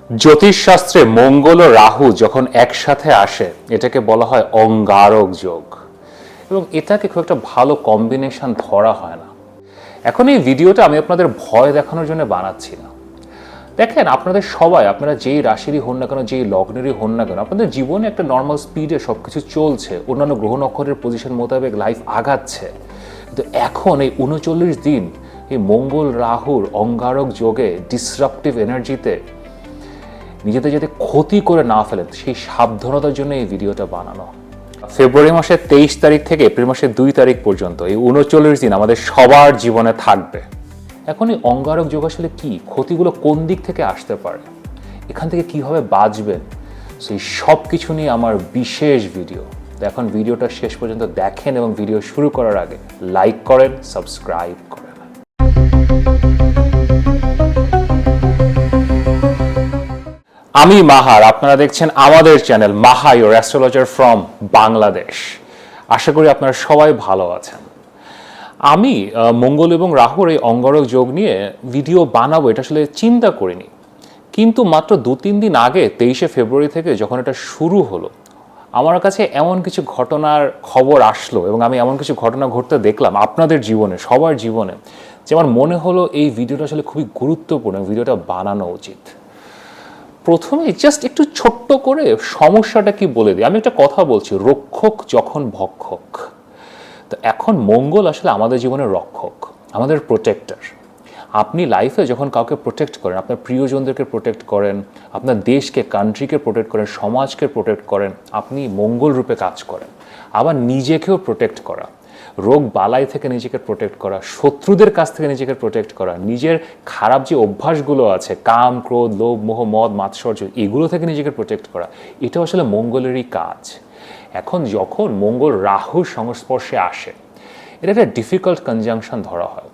জ্যোতিষশাস্ত্রে মঙ্গল ও রাহু যখন একসাথে আসে এটাকে বলা হয় অঙ্গারক যোগ, এবং এটাকে খুব একটা ভালো কম্বিনেশন ধরা হয় না। এখন এই ভিডিওটা আমি আপনাদের ভয় দেখানোর জন্য বানাচ্ছি না। দেখেন, আপনাদের সবাই, আপনারা যেই রাশিরই হন না কেন, যেই লগ্নেরই হন না কেন, আপনাদের জীবনে একটা নর্মাল স্পিডে সবকিছু চলছে, অন্যান্য গ্রহ নক্ষত্রের পজিশন মোতাবেক লাইফ আগাচ্ছে। কিন্তু এখন এই ৩৯ দিন এই মঙ্গল রাহুর অঙ্গারক যোগে ডিসরাপটিভ এনার্জিতে নিজেদের যাতে ক্ষতি করে না ফেলেন সেই সাবধানতার জন্য এই ভিডিওটা বানানো। ফেব্রুয়ারি মাসের ২৩ তারিখ থেকে এপ্রিল মাসের ২ তারিখ পর্যন্ত এই ৩৯ দিন আমাদের সবার জীবনে থাকবে। এখন এই অঙ্গারক যোগ আসলে কি, ক্ষতিগুলো কোন দিক থেকে আসতে পারে, এখান থেকে কিভাবে বাঁচবেন, সেই সব কিছু নিয়ে আমার বিশেষ ভিডিও। তো এখন ভিডিওটা শেষ পর্যন্ত দেখেন এবং ভিডিও শুরু করার আগে লাইক করেন, সাবস্ক্রাইব করেন। আমি মাহার, আপনারা দেখছেন আমাদের channel Maha your astrologer from Bangladesh. আশা করি আপনারা সবাই ভালো আছেন। আমি মঙ্গল এবং রাহুর এই অঙ্গারক যোগ নিয়ে ভিডিও বানাবো এটা আসলে চিন্তা করিনি, কিন্তু মাত্র ২-৩ দিন আগে ২৩শে ফেব্রুয়ারি থেকে যখন এটা শুরু হলো, আমার কাছে এমন কিছু ঘটনার খবর আসলো এবং আমি এমন কিছু ঘটনা ঘটতে দেখলাম আপনাদের জীবনে, সবার জীবনে, যে আমার মনে হলো এই ভিডিওটা আসলে খুবই গুরুত্বপূর্ণ, ভিডিওটা বানানো উচিত। প্রথমে জাস্ট একটু ছোট্ট করে সমস্যাটা কি বলে দিই। আমি একটা কথা বলছি, রক্ষক যখন ভক্ষক। তো এখন মঙ্গল আসলে আমাদের জীবনের রক্ষক, আমাদের প্রোটেক্টর। আপনি লাইফে যখন কাউকে প্রোটেক্ট করেন, আপনার প্রিয়জনদেরকে প্রোটেক্ট করেন, আপনার দেশকে, কান্ট্রিকে প্রোটেক্ট করেন, সমাজকে প্রোটেক্ট করেন, আপনি মঙ্গল রূপে কাজ করেন। আবার নিজেকেও প্রোটেক্ট করা, রোগ বালাই থেকে নিজেকে প্রোটেক্ট করা, শত্রুদের কাছ থেকে নিজেকে প্রোটেক্ট করা, নিজের খারাপ যে অভ্যাসগুলো আছে, কাম, ক্রোধ, লোভ, মোহ, মদ, মাৎসর্য, এগুলো থেকে নিজেকে প্রোটেক্ট করা, এটা আসলে মঙ্গলেরই কাজ। এখন যখন মঙ্গল রাহুর সংস্পর্শে আসে, এটা একটা ডিফিকাল্ট কনজাংশন ধরা হয়।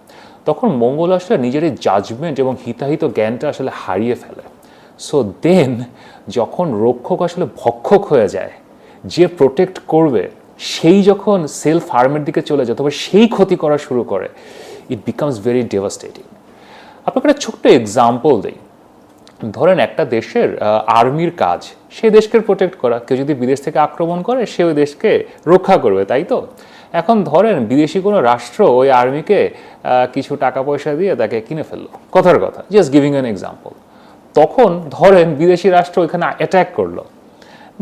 তখন মঙ্গল আসলে নিজের এই জাজমেন্ট এবং হিতাহিত জ্ঞানটা আসলে হারিয়ে ফেলে। সো দেন যখন রক্ষক আসলে ভক্ষক হয়ে যায়, যে প্রোটেক্ট করবে সেই যখন সেলফ হার্মের দিকে চলে যায়, তবে সেই ক্ষতি করা শুরু করে, ইট বিকামস ভেরি ডেভাস্টেটিং। আপনাকে একটা ছোট্ট এক্সাম্পল দিই। ধরেন একটা দেশের আর্মির কাজ সেই দেশকে প্রোটেক্ট করা, কেউ যদি বিদেশ থেকে আক্রমণ করে সে ওই দেশকে রক্ষা করবে, তাই তো? এখন ধরেন বিদেশি কোনো রাষ্ট্র ওই আর্মিকে কিছু টাকা পয়সা দিয়ে তাকে কিনে ফেললো, কথার কথা, জাস্ট গিভিং অ্যান এক্সাম্পল। তখন ধরেন বিদেশি রাষ্ট্র ওইখানে অ্যাট্যাক করলো,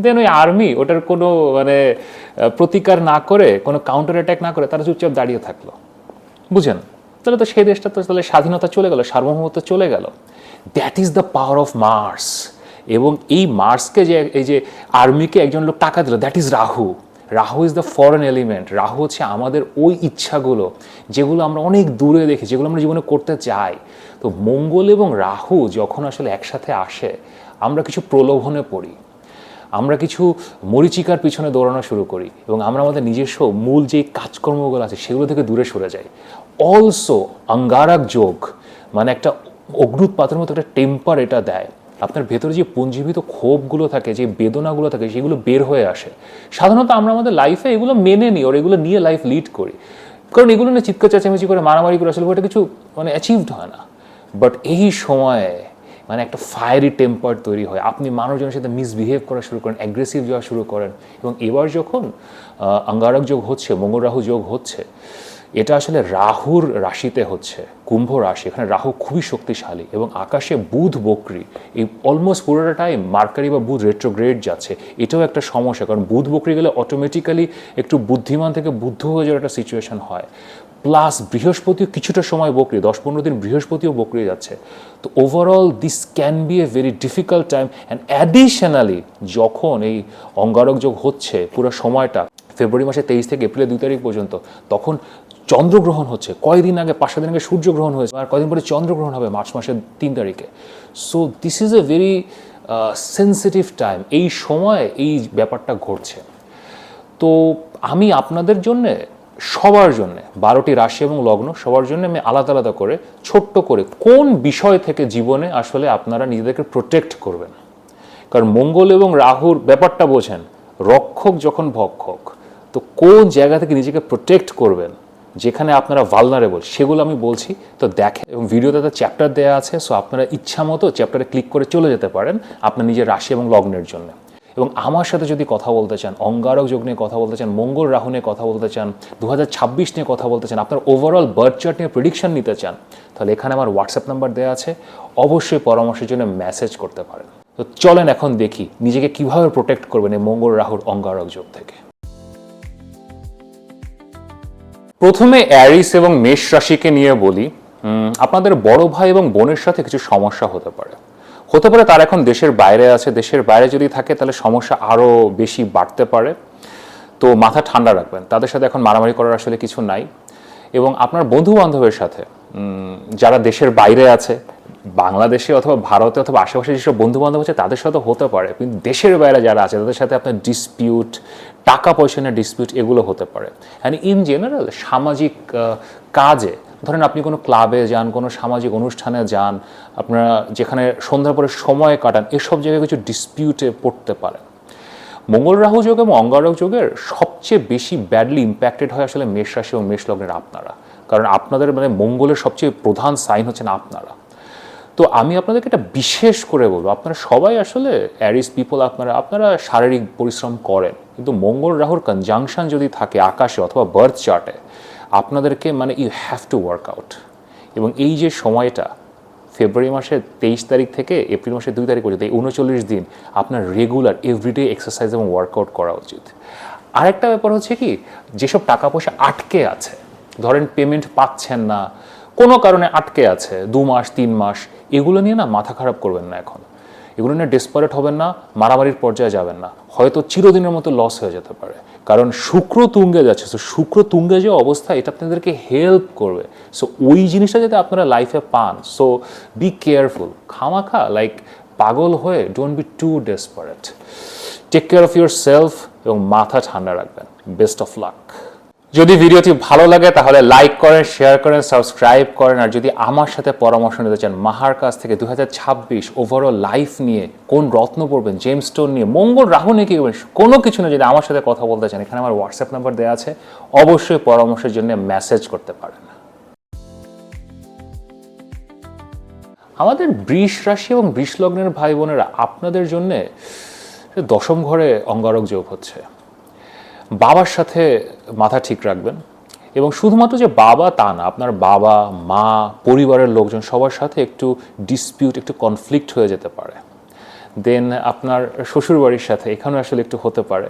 দেন ওই আর্মি ওটার কোনো প্রতিকার না করে, কোনো কাউন্টার অ্যাটাক না করে তারা চুপচাপ দাঁড়িয়ে থাকলো, বুঝেন? তাহলে তো সেই দেশটা তো তাহলে স্বাধীনতা চলে গেল, সার্বভৌমত্ব চলে গেল। That is the power of Mars. এবং এই মার্সকে যে এই যে আর্মিকে একজন লোক টাকা দিল, that is Rahu. Rahu is the foreign element. Rahu হচ্ছে আমাদের ওই ইচ্ছাগুলো যেগুলো আমরা অনেক দূরে দেখি, যেগুলো আমরা জীবনে করতে চাই। তো মঙ্গল এবং রাহু যখন আসলে একসাথে আসে, আমরা কিছু প্রলোভনে পড়ি, আমরা কিছু মরিচিকার পিছনে দৌড়ানো শুরু করি এবং আমরা আমাদের নিজস্ব মূল যে কাজকর্মগুলো আছে সেগুলো থেকে দূরে সরে যাই। অলসো অঙ্গারক যোগ মানে একটা অগ্নুৎপাতের মতো একটা টেম্পার এটা দেয়। আপনার ভেতরে যে পুঞ্জীভূত ক্ষোভগুলো থাকে, যে বেদনাগুলো থাকে, সেগুলো বের হয়ে আসে। সাধারণত আমরা আমাদের লাইফে এগুলো মেনে নিই, ওর এগুলো নিয়ে লাইফ লিড করি, কারণ এগুলো নিয়ে চিৎকার চেঁচামেচি করে, মারামারি করে আসলে ওটা কিছু অ্যাচিভড হয় না। বাট এই সময়ে একটা ফায়ারি টেম্পার তৈরি হয়, আপনি মানুষজনের সাথে মিসবিহেভ করা শুরু করেন, অ্যাগ্রেসিভ যাওয়া শুরু করেন। এবং এবার যখন অঙ্গারক যোগ হচ্ছে, মঙ্গল রাহু যোগ হচ্ছে, এটা আসলে রাহুর রাশিতে হচ্ছে, কুম্ভ রাশি। এখানে রাহু খুবই শক্তিশালী এবং আকাশে বুধ বক্রী। এই অলমোস্ট পুরোটা টাইম মার্কারি বা বুধ রেট্রোগ্রেড যাচ্ছে। এটাও একটা সমস্যা, কারণ বুধ বক্রী গেলে অটোমেটিক্যালি একটু বুদ্ধিমান থেকে বুদ্ধ হয়ে যাওয়ার একটা সিচুয়েশন হয়। প্লাস বৃহস্পতিও কিছুটা সময় বক্রী, 10-15 দিন বৃহস্পতিও বক্রী যাচ্ছে। তো overall this can be a very difficult time. And additionally যখন এই অঙ্গারক যোগ হচ্ছে পুরো সময়টা, ফেব্রুয়ারি মাসের 23 থেকে এপ্রিলের 2 তারিখ পর্যন্ত, তখন চন্দ্রগ্রহণ হচ্ছে। কয়েকদিন আগে, 5-7 দিন আগে সূর্যগ্রহণ হয়েছে, আর কয়েকদিন পরে চন্দ্রগ্রহণ হবে মার্চ মাসের 3 তারিখে। So this is a very sensitive time. এই সময় এই ব্যাপারটা ঘটছে। তো আমি আপনাদের জন্যে, সবার জন্যে, 12টি রাশি এবং লগ্ন সবার জন্য আমি আলাদা আলাদা করে ছোট্ট করে কোন বিষয় থেকে জীবনে আসলে আপনারা নিজেদেরকে প্রোটেক্ট করবেন। কারণ মঙ্গল এবং রাহুর ব্যাপারটা বোঝেন, রক্ষক যখন ভক্ষক, তো কোন জায়গা থেকে নিজেকে প্রোটেক্ট করবেন যেখানে আপনারা ভালনারেবল সেগুলো আমি বলছি। তো দেখেন, এবং ভিডিওতে তো চ্যাপ্টার দেওয়া আছে, সো আপনারা ইচ্ছা মতো চ্যাপ্টারে ক্লিক করে চলে যেতে পারেন আপনার নিজের রাশি এবং লগ্নের জন্য। এবং আমার সাথে যদি কথা বলতে চান, অঙ্গারক যোগ নিয়ে কথা বলতে চান, মঙ্গল রাহু নিয়ে কথা বলতে চান, 2026 নিয়ে কথা বলতে চান, আপনার ওভারঅল বার্থ চার্ট নিয়ে প্রেডিকশন নিতে চান, তাহলে এখানে আমার হোয়াটসঅ্যাপ নাম্বার দেওয়া আছে, অবশ্যই পরামর্শের জন্য মেসেজ করতে পারেন। তো চলেন এখন দেখি নিজেকে কিভাবে প্রোটেক্ট করবেন এই মঙ্গল রাহুর অঙ্গারক যোগ থেকে। প্রথমে অ্যারিস এবং মেষ রাশিকে নিয়ে বলি। আপনাদের বড় ভাই এবং বোনের সাথে কিছু সমস্যা হতে পারে। তার এখন দেশের বাইরে আছে, দেশের বাইরে যদি থাকে তাহলে সমস্যা আরও বেশি বাড়তে পারে। তো মাথা ঠান্ডা রাখবেন, তাদের সাথে এখন মারামারি করার আসলে কিছু নাই। এবং আপনার বন্ধু বান্ধবের সাথে যারা দেশের বাইরে আছে, বাংলাদেশে অথবা ভারতে অথবা আশেপাশে যেসব বন্ধু বান্ধব আছে তাদের সাথে হতে পারে, কিন্তু দেশের বাইরে যারা আছে তাদের সাথে আপনার ডিসপিউট, টাকা পয়সা নিয়ে ডিসপিউট, এগুলো হতে পারে। অ্যান্ড ইন জেনারেল সামাজিক কাজে, ধরেন আপনি কোনো ক্লাবে যান, কোনো সামাজিক অনুষ্ঠানে যান, আপনারা যেখানে সন্ধ্যার পরে সময় কাটান, এসব জায়গায় কিছু ডিসপিউটে পড়তে পারে। মঙ্গল রাহু যোগ এবং অঙ্গারক যোগের সবচেয়ে বেশি ব্যাডলি ইম্প্যাক্টেড হয় আসলে মেষ রাশি এবং মেষ লগ্নের আপনারা, কারণ আপনাদের মানে মঙ্গলের সবচেয়ে প্রধান সাইন হচ্ছেন আপনারা। তো আমি আপনাদেরকে এটা বিশেষ করে বলবো, আপনারা সবাই আসলে অ্যারিস পিপল, আপনারা শারীরিক পরিশ্রম করেন, কিন্তু মঙ্গল রাহুর কনজাংশন যদি থাকে আকাশে অথবা বার্থ চার্টে, আপনাদেরকে মানে you have to work out. এবং এই যে সময়টা ফেব্রুয়ারি মাসের 23 তারিখ থেকে এপ্রিল মাসের 2 তারিখ পর্যন্ত, এই 39 দিন আপনার রেগুলার এভরিডে এক্সারসাইজ এবং ওয়ার্কআউট করা উচিত। আরেকটা ব্যাপার হচ্ছে কি, যেসব টাকা পয়সা আটকে আছে, ধরেন পেমেন্ট পাচ্ছেন না, কোনো কারণে আটকে আছে 2 মাস 3 মাস, এগুলো নিয়ে না মাথা খারাপ করবেন না এখন, এগুলো নিয়ে ডেসপারেট হবেন না, মারামারির পর্যায়ে যাবেন না, হয়তো চিরদিনের মতো লস হয়ে যেতে পারে। কারণ শুক্র তুঙ্গে যাচ্ছে, সো শুক্র তুঙ্গে যে অবস্থা, এটা আপনাদেরকে হেল্প করবে। সো ওই জিনিসটা যাতে আপনারা লাইফে পান, সো বি কেয়ারফুল। খামাখা লাইক পাগল হয়ে don't be too desperate. Take care of your self এবং মাথা ঠান্ডা রাখবেন। Best of luck. যদি ভিডিওটি ভালো লাগে তাহলে লাইক করেন, শেয়ার করেন, সাবস্ক্রাইব করেন। আর যদি আমার সাথে পরামর্শ নিতে চান মাহার কাছ থেকে 2026 ওভারঅল লাইফ নিয়ে, কোন রত্ন পড়বেন, জেমস স্টোন নিয়ে, মঙ্গল রাহু নিয়ে কি করবেন, কোনো কিছু না, যদি আমার সাথে কথা বলতে চান, এখানে আমার হোয়াটসঅ্যাপ নাম্বার দেওয়া আছে, অবশ্যই পরামর্শের জন্য মেসেজ করতে পারেন। আমাদের বৃষ রাশি এবং বৃষ লগ্নের ভাই বোনেরা, আপনাদের জন্য দশম ঘরে অঙ্গারক যোগ হচ্ছে। বাবার সাথে মাথা ঠিক রাখবেন, এবং শুধুমাত্র যে বাবা তা না, আপনার বাবা মা, পরিবারের লোকজন সবার সাথে একটু ডিসপিউট, একটু কনফ্লিক্ট হয়ে যেতে পারে। দেন আপনার শ্বশুরবাড়ির সাথে এখানেও আসলে একটু হতে পারে।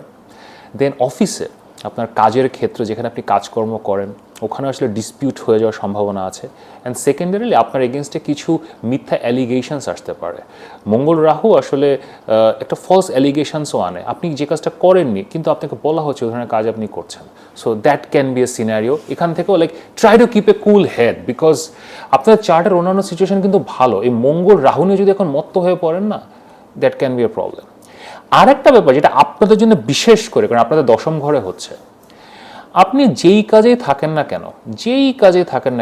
দেন অফিসে আপনার কাজের ক্ষেত্রে যেখানে আপনি কাজকর্ম করেন, ওখানে আসলে ডিসপিউট হয়ে যাওয়ার সম্ভাবনা আছে। অ্যান্ড সেকেন্ডারিলি আপনার এগেনস্টে কিছু মিথ্যা অ্যালিগেশনস আসতে পারে। মঙ্গল রাহু আসলে একটা ফলস অ্যালিগেশনসও আনে, আপনি যে কাজটা করেননি কিন্তু আপনাকে বলা হচ্ছে ওই ধরনের কাজ আপনি করছেন। So that can be A scenario. এখান থেকেও like try to keep A cool head, because আপনার চার্টের অন্যান্য সিচুয়েশন কিন্তু ভালো, এই মঙ্গল রাহু নিয়ে যদি এখন মত্ত হয়ে পড়েন না, that can be a problem. আর একটা ব্যাপার যেটা আপনাদের জন্য বিশেষ করে, কারণ আপনাদের দশম ঘরে হচ্ছে, আপনি যেই কাজেই থাকেন না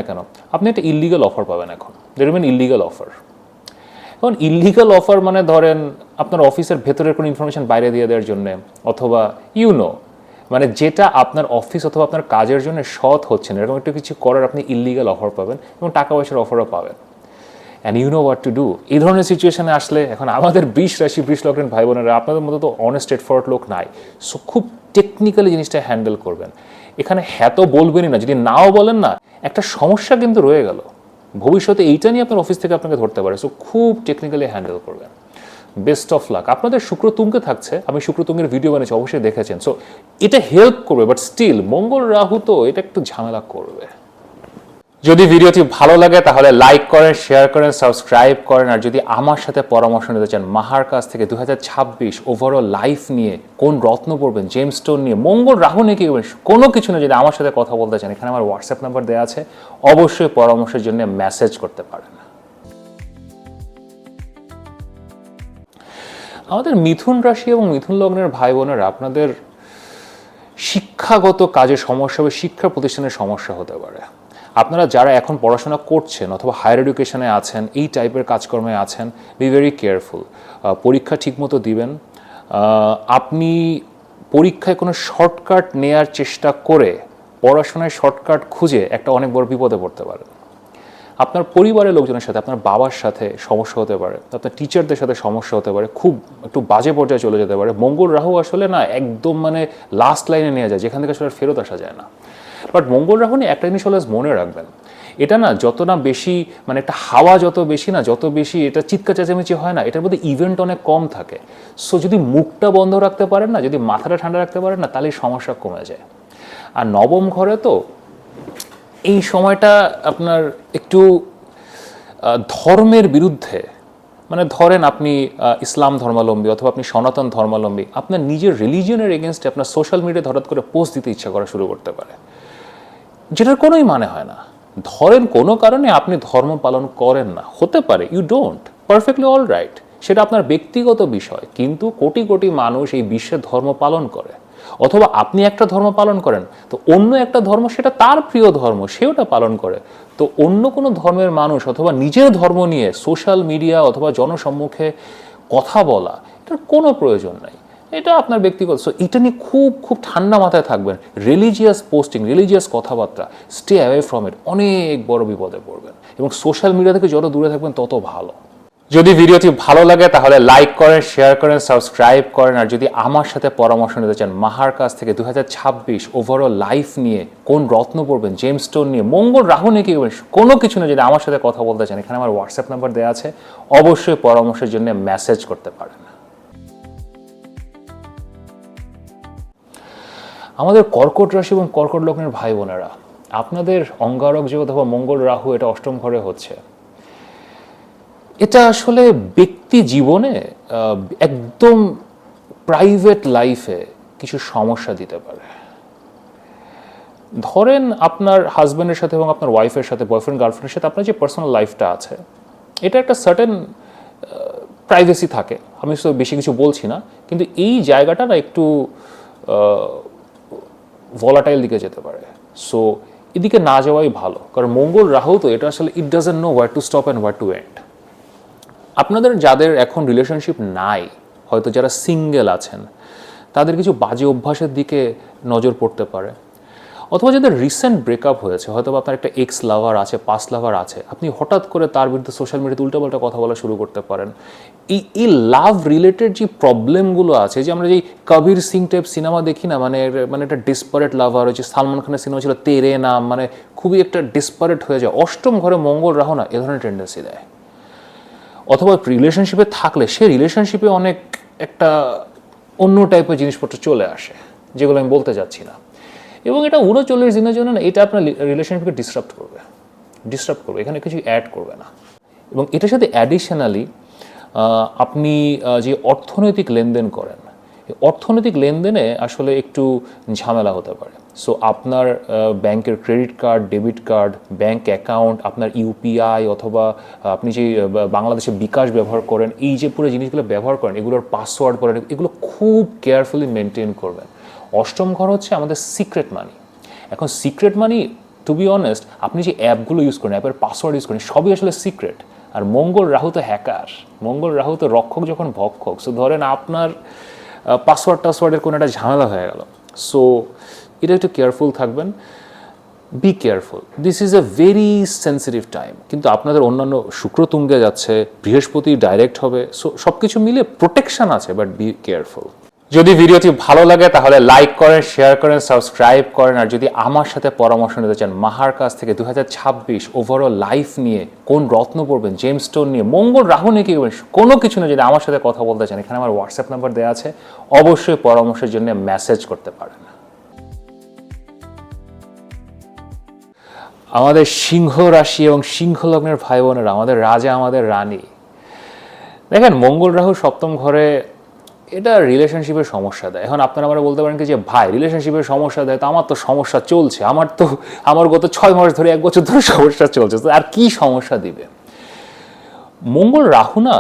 কেন, আপনি একটা ইল্লিগাল অফার পাবেন এখন। There will illegal offer. এখন ইল্লিগাল অফার মানে ধরেন আপনার অফিসের ভেতরের কোনো ইনফরমেশন বাইরে দিয়ে দেওয়ার জন্য, অথবা মানে যেটা আপনার অফিস অথবা আপনার কাজের জন্য সৎ হচ্ছে না, এরকম একটা কিছু করার আপনি ইল্লিগাল অফার পাবেন, এবং টাকা পয়সার অফারও পাবেন। And you know what to do. এই ধরনের সিচুয়েশনে আসলে এখন আমাদের বৃষ রাশি বৃষ লগ্নের ভাই বোনেরা, আপনাদের মতো তো অনেস্ট স্ট্রেট ফরওয়ার্ড লোক নাই, সো খুব টেকনিক্যালি জিনিসটা হ্যান্ডেল করবেন। এখানে হ্যাঁ তো বলবেনই না, যদি নাও বলেন না, একটা সমস্যা কিন্তু রয়ে গেল, ভবিষ্যতে এইটা নিয়ে আপনার অফিস থেকে আপনাকে ধরতে পারে, সো খুব টেকনিক্যালি হ্যান্ডেল করবেন। Best of lakh. আপনাদের শুক্র তুঙ্গে থাকছে, আমি শুক্র তুঙ্গের ভিডিও বানিয়েছি, অবশ্যই দেখেছেন, সো এটা হেল্প করবে। বাট স্টিল মঙ্গল রাহু তো এটা একটু ঝামেলা করবে। যদি ভিডিওটি ভালো লাগে তাহলে লাইক করেন, শেয়ার করেন, সাবস্ক্রাইব করেন। আর যদি আমার সাথে পরামর্শ নিতে চান মাহার কাছ থেকে 2026 ওভারঅল লাইফ নিয়ে, কোন রত্ন পড়বেন, জেমস স্টোন নিয়ে, মঙ্গল রাহু নিয়ে কি করবেন, কোনো কিছু না, যদি আমার সাথে কথা বলতে চান, এখানে আমার হোয়াটসঅ্যাপ নাম্বার দেওয়া আছে, অবশ্যই পরামর্শের জন্য মেসেজ করতে পারেন। আমাদের মিথুন রাশি এবং মিথুন লগ্নের ভাই বোনেরা, আপনাদের শিক্ষাগত কাজে সমস্যা হবে, শিক্ষা প্রতিষ্ঠানের সমস্যা হতে পারে। আপনারা যারা এখন পড়াশোনা করছেন অথবা হায়ার এডুকেশনে আছেন, এই টাইপের কাজকর্মে আছেন, বি ভেরি কেয়ারফুল। পরীক্ষা ঠিকমতো দিবেন। আপনি পরীক্ষায় কোনো শর্টকাট নেয়ার চেষ্টা করে পড়াশোনায় শর্টকাট খুঁজে একটা অনেক বড় বিপদে পড়তে পারেন। আপনার পরিবারের লোকজনের সাথে, আপনার বাবার সাথে সমস্যা হতে পারে, আপনার টিচারদের সাথে সমস্যা হতে পারে, খুব একটু বাজে পর্যায়ে চলে যেতে পারে। মঙ্গল রাহু আসলে না একদম মানে লাস্ট লাইনে নিয়ে যায়, যেখান থেকে আসলে ফেরত আসা যায় না। বাট মঙ্গল রাহু নিয়ে একটা জিনিস অলওয়েজ মনে রাখবেন, এটা না যত না বেশি মানে একটা হাওয়া যত বেশি না, যত বেশি এটা চিৎকার চেঁচামেচি হয় না, এটার মধ্যে ইভেন্ট অনেক কম থাকে। সো যদি মুখটা বন্ধ রাখতে পারেন না, যদি মাথাটা ঠান্ডা রাখতে পারেন না, তাহলে সমস্যা কমে যায়। আর নবম ঘরে তো এই সময়টা আপনার একটু ধর্মের বিরুদ্ধে, মানে ধরেন আপনি ইসলাম ধর্মাবলম্বী অথবা আপনি সনাতন ধর্মাবলম্বী, আপনার নিজের রিলিজিয়নের এগেনস্টে আপনার সোশ্যাল মিডিয়ায় হঠাৎ করে পোস্ট দিতে ইচ্ছা করা শুরু করতে পারে, যেটার কোনোই মানে হয় না। ধরেন কোনো কারণে আপনি ধর্ম পালন করেন না, হতে পারে you don't, perfectly all right, সেটা আপনার ব্যক্তিগত বিষয়। কিন্তু কোটি কোটি মানুষ এই বিশ্বে ধর্ম পালন করে, অথবা আপনি একটা ধর্ম পালন করেন, তো অন্য একটা ধর্ম সেটা তার প্রিয় ধর্ম, সে ওটা পালন করে। তো অন্য কোনো ধর্মের মানুষ অথবা নিজের ধর্ম নিয়ে সোশ্যাল মিডিয়া অথবা জনসম্মুখে কথা বলা, এটার কোনো প্রয়োজন নাই, এটা আপনার ব্যক্তিগত। সো এটা নিয়ে খুব খুব ঠান্ডা মাথায় থাকবেন। রিলিজিয়াস পোস্টিং, রিলিজিয়াস কথাবার্তা, স্টে অ্যাওয়ে ফ্রম ইট, অনেক বড় বিপদে পড়বেন। এবং সোশ্যাল মিডিয়া থেকে যত দূরে থাকবেন তত ভালো। যদি ভিডিওটি ভালো লাগে তাহলে লাইক করেন, শেয়ার করেন, সাবস্ক্রাইব করেন। আর যদি আমার সাথে পরামর্শ নিতে চান মাহার কাছ থেকে 2026 ওভারঅল লাইফ নিয়ে, কোন রত্ন পড়বেন, জেমস স্টোন নিয়ে, মঙ্গল রাহু নিয়ে কি করবেন, কোনো কিছু না, যদি আমার সাথে কথা বলতে চান, এখানে আমার হোয়াটসঅ্যাপ নাম্বার দেওয়া আছে, অবশ্যই পরামর্শের জন্য মেসেজ করতে পারেন। আমাদের কর্কট রাশি এবং কর্কট লগ্নের ভাই বোনেরা, আপনাদের অঙ্গারক যে অথবা মঙ্গল রাহু এটা অষ্টম ঘরে হচ্ছে, এটা আসলে ব্যক্তি জীবনে একদম প্রাইভেট লাইফে কিছু সমস্যা দিতে পারে। ধরেন আপনার হাজব্যান্ডের সাথে এবং আপনার ওয়াইফের সাথে, বয়ফ্রেন্ড গার্লফ্রেন্ডের সাথে আপনার যে পার্সোনাল লাইফটা আছে, এটা একটা সার্টেন প্রাইভেসি থাকে, আমি তো বেশি কিছু বলছি না, কিন্তু এই জায়গাটা না একটু ভলাটাইল দিকে যেতে পারে। সো এদিকে না যাওয়াই ভালো, কারণ মঙ্গল রাহু তো এটা আসলে it doesn't know where to stop and where to end. আপনাদের যাদের এখন রিলেশনশিপ নাই, হয়তো যারা সিঙ্গেল আছেন, তাদের কিছু বাজে অভ্যাসের দিকে নজর পড়তে পারে। অথবা যাদের রিসেন্ট ব্রেকআপ হয়েছে, হয়তো আপনার একটা এক্স লাভার আছে, পাস্ট লাভার আছে, আপনি হঠাৎ করে তার বিরুদ্ধে সোশ্যাল মিডিয়াতে উল্টাপাল্টা কথা বলা শুরু করতে পারেন। এই লাভ রিলেটেড যে প্রবলেমগুলো আছে, যে আমরা যেই কবির সিং টাইপ সিনেমা দেখি না, মানে একটা ডিসপারেট লাভার, হচ্ছে সালমান খানের সিনেমা ছিল তেরে নাম, মানে খুবই একটা ডিসপারেট হয়ে যায়। অষ্টম ঘরে মঙ্গল রাহু না এ ধরনের টেন্ডেন্সি দেয়। অথবা রিলেশনশিপে থাকলে সে রিলেশনশিপে অনেক একটা অন্য টাইপের জিনিসপত্র চলে আসে, যেগুলো আমি বলতে যাচ্ছি না। এবং এটা 39 দিনের জন্য না, এটা আপনার রিলেশনশিপকে ডিস্টার্ব করবে, এখানে কিছু অ্যাড করবে না। এবং এটার সাথে অ্যাডিশনালি আপনি যে অর্থনৈতিক লেনদেন করেন, অর্থনৈতিক লেনদেনে আসলে একটু ঝামেলা হতে পারে। সো আপনার ব্যাংকের credit card, debit card, bank account, আপনার ইউপিআই অথবা আপনি যে বাংলাদেশে বিকাশ ব্যবহার করেন, এই যে পুরো জিনিসগুলো ব্যবহার করেন, এগুলোর পাসওয়ার্ড করেন, এগুলো খুব কেয়ারফুলি মেনটেন করবেন। অষ্টম ঘর হচ্ছে আমাদের সিক্রেট মানি। এখন secret money, to be honest, আপনি যে অ্যাপগুলো ইউজ করেন, অ্যাপের পাসওয়ার্ড ইউজ করেন, সবই আসলে সিক্রেট। আর মঙ্গল রাহু তো হ্যাকার, মঙ্গল রাহু তো রক্ষক যখন ভক্ষক। সো ধরেন আপনার পাসওয়ার্ডের কোনো একটা ঝামেলা হয়ে গেল, সো এটা একটু কেয়ারফুল থাকবেন। Be careful, this is a very sensitive time. কিন্তু আপনাদের অন্যান্য শুক্র তুঙ্গে যাচ্ছে, বৃহস্পতি ডাইরেক্ট হবে, সো সব কিছু মিলে প্রোটেকশন আছে, বাট বি কেয়ারফুল। যদি ভিডিওটি ভালো লাগে তাহলে লাইক করেন, শেয়ার করেন, সাবস্ক্রাইব করেন। আর যদি আমার সাথে পরামর্শ নিতে চান মাহার কাছ থেকে 2026 ওভারঅল লাইফ নিয়ে, কোন রত্ন পড়বেন, জেমস স্টোন নিয়ে, মঙ্গল রাহু নিয়ে কি করবেন, কোনো কিছু না, যদি আমার সাথে কথা বলতে চান, এখানে আমার হোয়াটসঅ্যাপ নাম্বার দেওয়া আছে, অবশ্যই পরামর্শের জন্য মেসেজ করতে পারেন। আমাদের সিংহ রাশি এবং সিংহ লগ্নের ভাই বোনেরা, আমাদের রাজা, আমাদের রানী, দেখেন মঙ্গল রাহু সপ্তম ঘরে, এটা রিলেশনশিপের সমস্যা দেয়। এখন আপনারা আমরা বলতে পারেন কি যে ভাই রিলেশনশিপের সমস্যা দেয়, তো আমার তো সমস্যা চলছে, আমার গত 6 মাস ধরে, 1 বছর ধরে সমস্যা চলছে, তো আর কি সমস্যা দিবে। মঙ্গল রাহু না,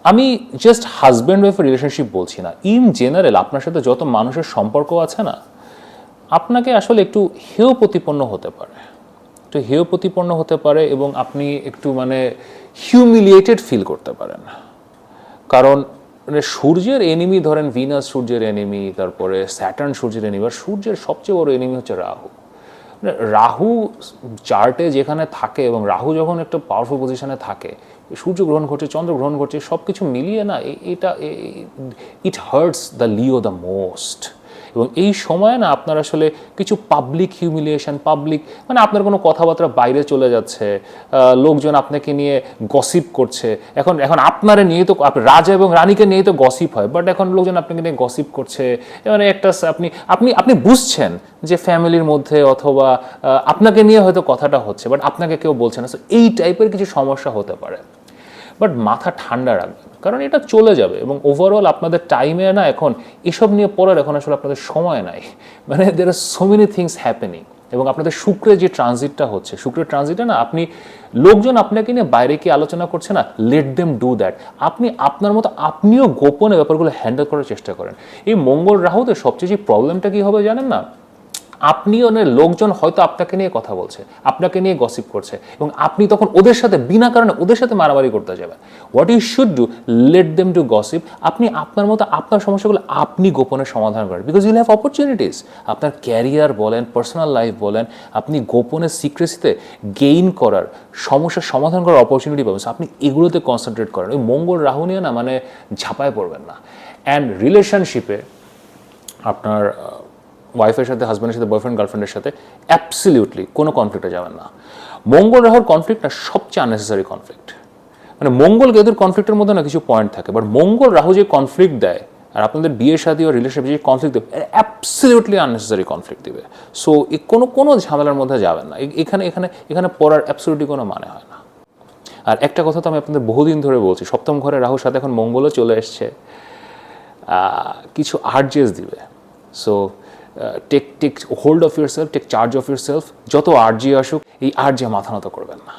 আমি জাস্ট হাজব্যান্ড ওয়াইফের রিলেশনশিপ বলছি না, ইন জেনারেল আপনার সাথে যত মানুষের সম্পর্ক আছে না, আপনাকে আসলে একটু হেয় প্রতিপন্ন হতে পারে, এবং আপনি একটু মানে হিউমিলিয়েটেড ফিল করতে পারেন। কারণ মানে সূর্যের এনিমি ধরেন ভিনাস সূর্যের এনিমি, তারপরে স্যাটার্ন সূর্যের এনিমি, আর সূর্যের সবচেয়ে বড় এনিমি হচ্ছে রাহু। রাহু চার্টে যেখানে থাকে এবং রাহু যখন একটা পাওয়ারফুল পজিশনে থাকে, সূর্য গ্রহণ ঘটছে, চন্দ্র গ্রহণ ঘটছে, সব কিছু মিলিয়ে না এটা it hurts the Leo the most. এবং এই সময় না আপনার আসলে কিছু পাবলিক হিউমিলিয়েশন, মানে আপনার কোনো কথাবার্তা বাইরে চলে যাচ্ছে, লোকজন আপনাকে নিয়ে গসিপ করছে। এখন এখন আপনারা নিয়ে তো রাজা এবং রানীকে নিয়েই তো গসিপ হয়, বাট এখন লোকজন আপনাকে নিয়ে গসিপ করছে। মানে একটা আপনি আপনি আপনি বুঝছেন যে ফ্যামিলির মধ্যে অথবা আপনাকে নিয়ে হয়তো কথাটা হচ্ছে, বাট আপনাকে কেউ বলছে না। সো এই টাইপের কিছু সমস্যা হতে পারে, বাট মাথা ঠান্ডা রাখবেন, কারণ এটা চলে যাবে। এবং ওভারঅল আপনাদের টাইমে না এখন এসব নিয়ে পড়ার এখন আসলে আপনাদের সময় নাই। মানে দের আর সো মেনি থিংস হ্যাপেনিং। এবং আপনাদের শুক্রের যে ট্রানজিটটা হচ্ছে, শুক্রের ট্রানজিটে না আপনি লোকজন আপনাকে নিয়ে বাইরে কি আলোচনা করছে না, লেট দেম ডু দ্যাট। আপনি আপনার মতো আপনিও গোপনে ব্যাপারগুলো হ্যান্ডেল করার চেষ্টা করেন। এই মঙ্গল রাহুতে সবচেয়ে যে প্রবলেমটা কি হবে জানেন না, আপনি লোকজন হয়তো আপনাকে নিয়ে কথা বলছে, আপনাকে নিয়ে গসিপ করছে, এবং আপনি তখন ওদের সাথে বিনা কারণে ওদের সাথে মারামারি করতে যাবেন। What you should do, let them do gossip. আপনি আপনার মতো আপনার সমস্যাগুলো আপনি গোপনে সমাধান করেন, বিকজ ইউল হ্যাভ অপরচুনিটিস। আপনার ক্যারিয়ার বলেন, পার্সোনাল লাইফ বলেন, আপনি গোপনে সিক্রেসিতে গেইন করার, সমস্যার সমাধান করার অপরচুনিটি পাবেন। আপনি এগুলোতে কনসেন্ট্রেট করেন। ওই মঙ্গল রাহু নিয়ে না মানে ঝাঁপায় পড়বেন না। অ্যান্ড রিলেশনশিপে আপনার ওয়াইফের সাথে, হাজব্যান্ডের সাথে, বয়ফ্রেন্ড গার্লফ্রেন্ডের সাথে অ্যাবসলিউটলি কোনো কনফ্লিক্টে যাবেন না। মঙ্গল রাহুর কনফ্লিক্ট না সবচেয়ে আননেসেসারি কনফ্লিক্ট। মানে মঙ্গল কেতুর কনফ্লিক্টের মধ্যে না কিছু পয়েন্ট থাকে, বাট মঙ্গল রাহু যে কনফ্লিক্ট দেয় আর আপনাদের বিয়ে শাদী ও রিলেশনশিপ যে কনফ্লিক্ট দেবে, অ্যাবসলিউটলি আননেসেসারি কনফ্লিক্ট দিবে। সো কোনো ঝামেলার মধ্যে যাবেন না। এখানে এখানে এখানে পড়ার অ্যাবসলিউটলি কোনো মানে হয় না। আর একটা কথা তো আমি আপনাদের বহুদিন ধরে বলছি, সপ্তম ঘরে রাহুর সাথে এখন মঙ্গলও চলে এসছে, কিছু আর্জেস দিবে। So take hold of your self, take charge of your self. যত আর্জি আসুক, এই আর্জি মাথা নত করবেন না।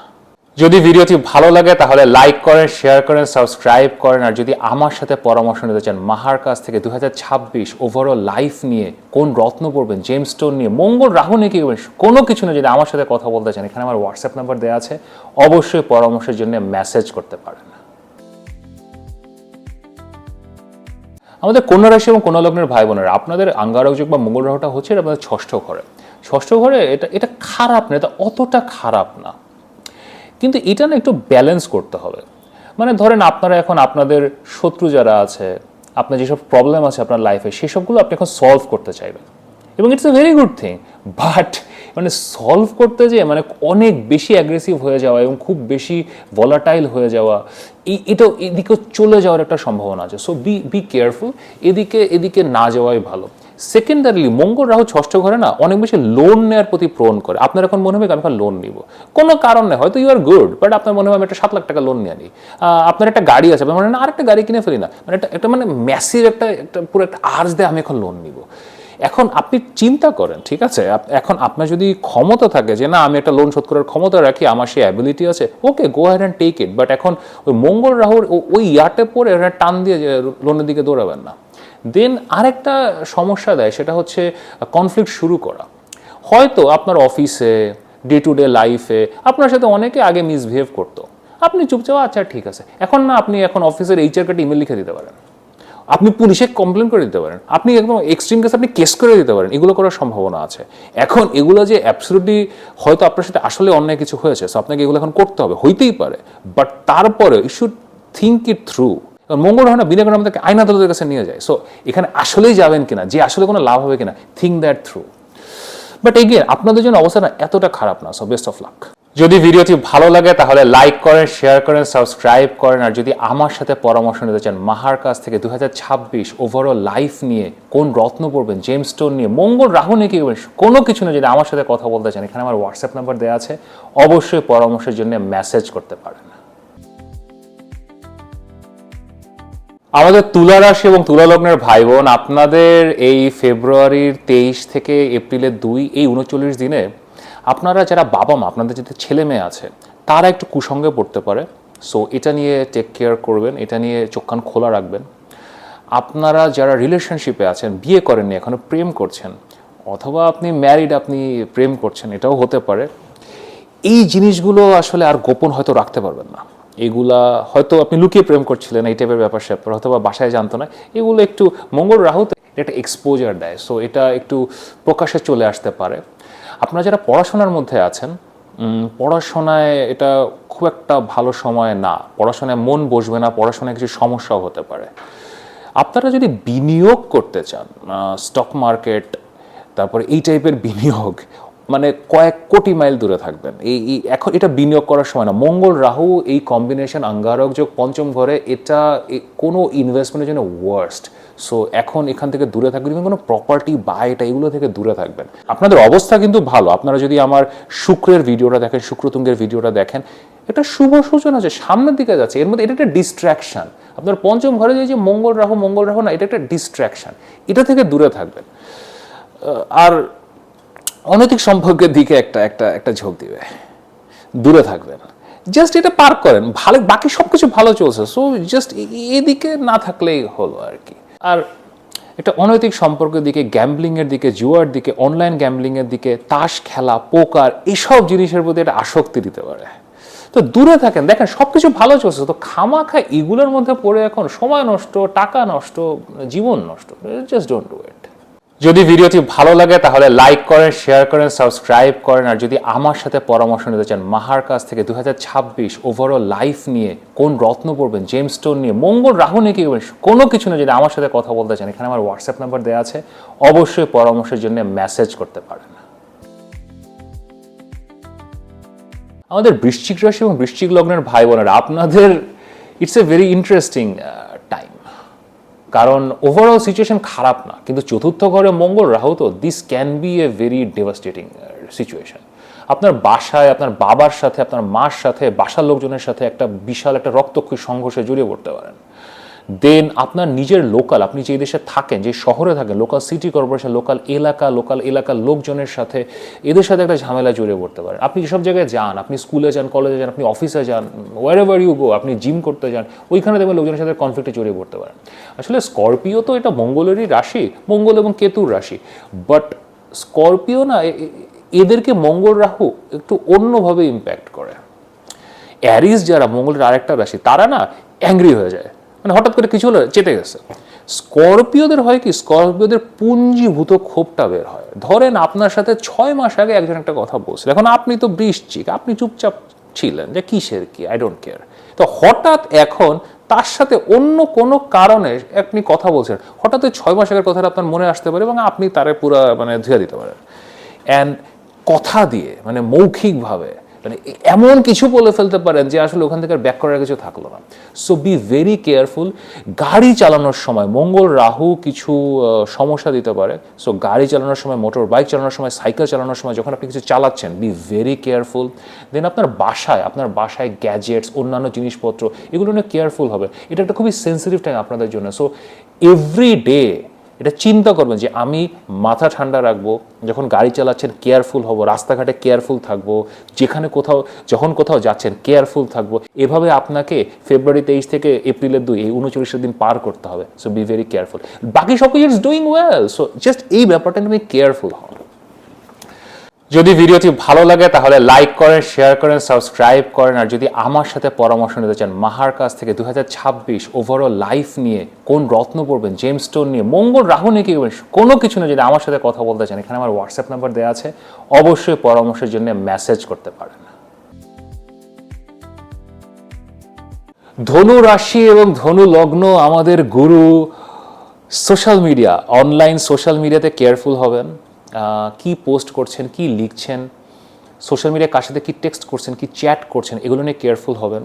যদি ভিডিওটি ভালো লাগে তাহলে লাইক করেন, শেয়ার করেন, সাবস্ক্রাইব করেন। আর যদি আমার সাথে পরামর্শ নিতে চান মাহার কাছ থেকে 2026 ওভারঅল লাইফ নিয়ে, কোন রত্ন পড়বেন, জেমস্টোন নিয়ে, মঙ্গল রাহু নিয়ে কি করবেন, কোনো কিছু না, যদি আমার সাথে কথা বলতে চান, এখানে আমার হোয়াটসঅ্যাপ নাম্বার দেওয়া আছে, অবশ্যই পরামর্শের জন্য মেসেজ করতে পারেন। আমাদের কন্যা রাশি এবং কন্যা লগ্নের ভাই বোনেরা, আপনাদের আঙ্গারক বা মঙ্গল রাহুটা হচ্ছে আপনাদের ষষ্ঠ ঘরে। ষষ্ঠ ঘরে এটা খারাপ না, এটা অতটা খারাপ না, কিন্তু এটা না একটু ব্যালেন্স করতে হবে। মানে ধরেন আপনারা এখন আপনাদের শত্রু যারা আছে, আপনার যেসব প্রবলেম আছে আপনার লাইফে, সেসবগুলো আপনি এখন সলভ করতে চাইবেন, এবং it's a very good thing. But মানে সলভ করতে যেয়ে মানে অনেক বেশি অ্যাগ্রেসিভ হয়ে যাওয়া এবং খুব বেশি ভলাটাইল হয়ে যাওয়া, এটাও এদিকেও চলে যাওয়ার একটা সম্ভাবনা আছে। সো বি কেয়ারফুল, এদিকে না যাওয়াই ভালো। সেকেন্ডারিলি মঙ্গল রাহু ষষ্ঠ ঘরে না অনেক বেশি লোন নেওয়ার প্রতি প্রোন করে। আপনার এখন মনে হবে আমি এখন লোন নিব, কোনো কারণ নেই, হয়তো ইউ আর গুড, বাট আপনার মনে হবে আমি একটা 7 লাখ টাকা লোন নিয়ে নিই। আপনার একটা গাড়ি আছে, আপনার মনে হয় আরেকটা গাড়ি কিনে ফেলি না, মানে একটা মানে ম্যাসিভ একটা পুরো একটা আর্জ দেয় আমি এখন লোন নিব। এখন আপনি চিন্তা করেন, ঠিক আছে, এখন আপনার যদি ক্ষমতা থাকে যে না আমি একটা লোন শোধ করার ক্ষমতা রাখি, আমার সেই অ্যাবিলিটি আছে, okay go ahead and take it. But এখন ওই মঙ্গল রাহুর ওই ইয়াতে পরে টান দিয়ে যে লোনের দিকে দৌড়াবেন না। দেন আরেকটা সমস্যা দেয়, সেটা হচ্ছে কনফ্লিক্ট শুরু করা। হয়তো আপনার অফিসে, ডে টু ডে লাইফে আপনার সাথে অনেকে আগে মিসবিহেভ করতো, আপনি চুপচাপ আচ্ছা ঠিক আছে, এখন না আপনি এখন অফিসের এইচআর কার্ডে ইমেল লিখে দিতে পারেন, আপনি পুলিশে কমপ্লেন করে দিতে পারেন, আপনি একদম এক্সট্রিম কেস আপনি কেস করে দিতে পারেন, এগুলো করার সম্ভাবনা আছে। এখন এগুলো যে অ্যাবসলিউটলি হয়তো আপনার সাথে আসলে অন্যায় কিছু হয়েছে, সো আপনাকে এগুলো এখন করতে হবে, হইতেই পারে, বাট তারপরে you should think it through. Mangal হয় না বিনা কারণে আমাদেরকে আইন আদালতের কাছে নিয়ে যায়। সো এখানে আসলেই যাবেন কিনা, যে আসলে কোনো লাভ হবে কিনা, think that through. But again আপনাদের জন্য অবস্থা এতটা খারাপ না। So best of luck. যদি ভিডিওটি ভালো লাগে তাহলে লাইক করেন, শেয়ার করেন, সাবস্ক্রাইব করেন। আর যদি আমার সাথে পরামর্শ নিতে চান মাহার কাছ থেকে 2026 ওভারঅল লাইফ নিয়ে, কোন রত্ন পড়বেন, জেমস্টোন নিয়ে, মঙ্গল রাহু নিয়ে কি করবেন, কোনো কিছু না, যদি আমার সাথে কথা বলতে চান, এখানে আমার হোয়াটসঅ্যাপ নাম্বার দেওয়া আছে, অবশ্যই পরামর্শের জন্য মেসেজ করতে পারেন। আমাদের তুলা রাশি এবং তুলা লগ্নের ভাই বোন, আপনাদের এই ফেব্রুয়ারির 23 থেকে এপ্রিলের 2 এই 39 দিনে আপনারা যারা বাবা মা, আপনাদের যাদের ছেলে মেয়ে আছে, তারা একটু কুসঙ্গে পড়তে পারে। সো এটা নিয়ে টেক কেয়ার করবেন, এটা নিয়ে চোখ কান খোলা রাখবেন। আপনারা যারা রিলেশনশিপে আছেন, বিয়ে করেননি এখনো, প্রেম করছেন, অথবা আপনি ম্যারিড, আপনি প্রেম করছেন, এটাও হতে পারে, এই জিনিসগুলো আসলে আর গোপন হয়তো রাখতে পারবেন না। এগুলা হয়তো আপনি লুকিয়ে প্রেম করছিলেন, এই টাইপের ব্যাপার স্যাপার, অথবা বাসায় জানতো না, এগুলো একটু মঙ্গল রাহু একটা এক্সপোজার দেয়, সো এটা একটু প্রকাশ্যে চলে আসতে পারে। আপনারা যারা পড়াশোনার মধ্যে আছেন, পড়াশোনায় এটা খুব একটা ভালো সময় না, পড়াশোনায় মন বসবে না, পড়াশোনায় কিছু সমস্যাও হতে পারে। আপনারা যদি বিনিয়োগ করতে চান, স্টক মার্কেট, তারপরে এই টাইপের বিনিয়োগ, মানে কয়েক কোটি মাইল দূরে থাকবেন। এখন এটা বিনিয়োগ করার সময় না। মঙ্গল রাহু এই কম্বিনেশন, আঙ্গারক যোগ পঞ্চম ঘরে, এটা কোনো ইনভেস্টমেন্টের জন্য ওয়ার্স্ট। সো এখন এখান থেকে দূরে থাকবেন, কোনো প্রপার্টি বা এটা এগুলো থেকে দূরে থাকবেন। আপনাদের অবস্থা কিন্তু ভালো। আপনারা যদি আমার শুক্রের ভিডিওটা দেখেন, শুক্রতুঙ্গের ভিডিওটা দেখেন, এটা শুভ সূচনা আছে, সামনের দিকে যাচ্ছে। এর মধ্যে এটা একটা ডিস্ট্র্যাকশন। আপনার পঞ্চম ঘরে যে মঙ্গল রাহু না, এটা একটা ডিস্ট্র্যাকশন, এটা থেকে দূরে থাকবেন। আর অনৈতিক সম্পর্কের দিকে একটা একটা একটা ঝোঁক দিবে, দূরে থাকবেন। জাস্ট এটা পার করেন, ভালো, বাকি সবকিছু ভালো চলছে, সো জাস্ট এদিকে না থাকলেই হলো আর কি। আর একটা অনৈতিক সম্পর্কের দিকে, গ্যাম্বলিংয়ের দিকে, জুয়ার দিকে, অনলাইন গ্যাম্বলিংয়ের দিকে, তাস খেলা, পোকার, এইসব জিনিসের প্রতি একটা আসক্তি দিতে পারে। তো দূরে থাকেন। দেখেন সবকিছু ভালো চলছে, তো খামাখা এগুলোর মধ্যে পড়ে এখন সময় নষ্ট, টাকা নষ্ট, জীবন নষ্ট। Just don't do it. যদি ভিডিওটি ভালো লাগে তাহলে লাইক করেন, শেয়ার করেন, সাবস্ক্রাইব করেন। আর যদি আমার সাথে পরামর্শ নিতে চান মাহার কাছ থেকে 2026 ওভারঅল লাইফ নিয়ে, কোন রত্ন পড়বেন, জেমস স্টোন নিয়ে, মঙ্গল রাহু নিয়ে কি করবেন, কোনো কিছু না, যদি আমার সাথে কথা বলতে চান, এখানে আমার হোয়াটসঅ্যাপ নাম্বার দেওয়া আছে, অবশ্যই পরামর্শের জন্য মেসেজ করতে পারেন। আমাদের বৃশ্চিক রাশি এবং বৃশ্চিক লগ্নের ভাই বোনেরা, আপনাদের it's a very interesting time. কারণ ওভারঅল সিচুয়েশন খারাপ না, কিন্তু চতুর্থ ঘরে মঙ্গল রাহু, তো this can be a very devastating situation. আপনার বাসায়, আপনার বাবার সাথে, আপনার মার সাথে, বাসার লোকজনের সাথে একটা বিশাল একটা রক্তক্ষয়ী সংঘর্ষে জড়িয়ে পড়তে পারেন। দেন আপনার নিজের লোকাল, আপনি যে দেশে থাকেন, যে শহরে থাকেন, লোকাল সিটি কর্পোরেশন, লোকাল এলাকার লোকজনের সাথে, এদের সাথে একটা ঝামেলা জড়িয়ে পড়তে পারেন। আপনি যেসব জায়গায় যান, আপনি স্কুলে যান, কলেজে যান, আপনি অফিসে যান, হোয়ারএভার ইউ গো, আপনি জিম করতে যান, ওইখানে দেখবেন লোকজনের সাথে কনফ্লিক্টে জড়িয়ে পড়তে পারেন। আসলে স্করপিও তো এটা মঙ্গলেরই রাশি, মঙ্গল এবং কেতুর রাশি, বাট স্করপিও না, এদেরকে মঙ্গল রাহু একটু অন্যভাবে ইম্প্যাক্ট করে। অ্যারিস যারা মঙ্গলের আরেকটা রাশি, তারা না অ্যাংরি হয়ে যায়, মানে হঠাৎ করে কিছু হলো, চেতে গেছে। স্করপিওদের হয় কি, স্করপিওদের পুঞ্জীভূত ক্ষোভটা বের হয়। ধরেন আপনার সাথে 6 মাস আগে একজন একটা কথা বলছিল, এখন আপনি তো বৃশ্চিক, আপনি চুপচাপ ছিলেন যে কিসের কি, আই ডোন্ট কেয়ার। তো হঠাৎ এখন তার সাথে অন্য কোনো কারণে আপনি কথা বলছেন, হঠাৎ 6 মাস আগের কথাটা আপনার মনে আসতে পারে এবং আপনি তারে পুরো মানে ধুয়ে দিতে পারেন। অ্যান্ড কথা দিয়ে, মানে মৌখিকভাবে, মানে এমন কিছু বলে ফেলতে পারেন যে আসলে ওখান থেকে ব্যাক করার কিছু থাকলো না। So be very careful. গাড়ি চালানোর সময় মঙ্গল রাহু কিছু সমস্যা দিতে পারে। সো গাড়ি চালানোর সময়, মোটর বাইক চালানোর সময়, সাইকেল চালানোর সময়, যখন আপনি কিছু চালাচ্ছেন, বি ভেরি কেয়ারফুল। দেন আপনার বাসায় গ্যাজেটস, অন্যান্য জিনিসপত্র, এগুলো নিয়ে কেয়ারফুল হবে। এটা একটা খুবই সেন্সিটিভ টাইম আপনাদের জন্য। সো এভরি ডে এটা চিন্তা করবেন যে আমি মাথা ঠান্ডা রাখবো, যখন গাড়ি চালাচ্ছেন কেয়ারফুল হব, রাস্তাঘাটে কেয়ারফুল থাকবো, যেখানে যখন কোথাও যাচ্ছেন কেয়ারফুল থাকবো। এভাবে আপনাকে ফেব্রুয়ারি 23 থেকে এপ্রিলের 2 এই 39 দিন পার করতে হবে। So be very careful. বাকি সব কিছু it's doing well, so just এই ব্যাপারটা তুমি কেয়ারফুল হও। যদি ভিডিওটি ভালো লাগে তাহলে লাইক করেন, শেয়ার করেন, সাবস্ক্রাইব করেন। আর যদি আমার সাথে পরামর্শ নিতে চান মাহার কাছ থেকে 2026 ওভারঅল লাইফ নিয়ে, কোন রত্ন পড়বেন, জেমস স্টোন নিয়ে, মঙ্গল রাহু নিয়ে কি করবেন, কোনো কিছু না, যদি আমার সাথে কথা বলতে চান, এখানে আমার হোয়াটসঅ্যাপ নাম্বার দেওয়া আছে, অবশ্যই পরামর্শের জন্য মেসেজ করতে পারেন। ধনু রাশি এবং ধনু লগ্ন, আমাদের গুরু সোশ্যাল মিডিয়া, অনলাইন সোশ্যাল মিডিয়াতে কেয়ারফুল হবেন। কি পোস্ট করছেন, কি লিখছেন, সোশ্যাল মিডিয়ায় কার সাথে কি টেক্সট করছেন, কি চ্যাট করছেন, এগুলো নিয়ে কেয়ারফুল হবেন।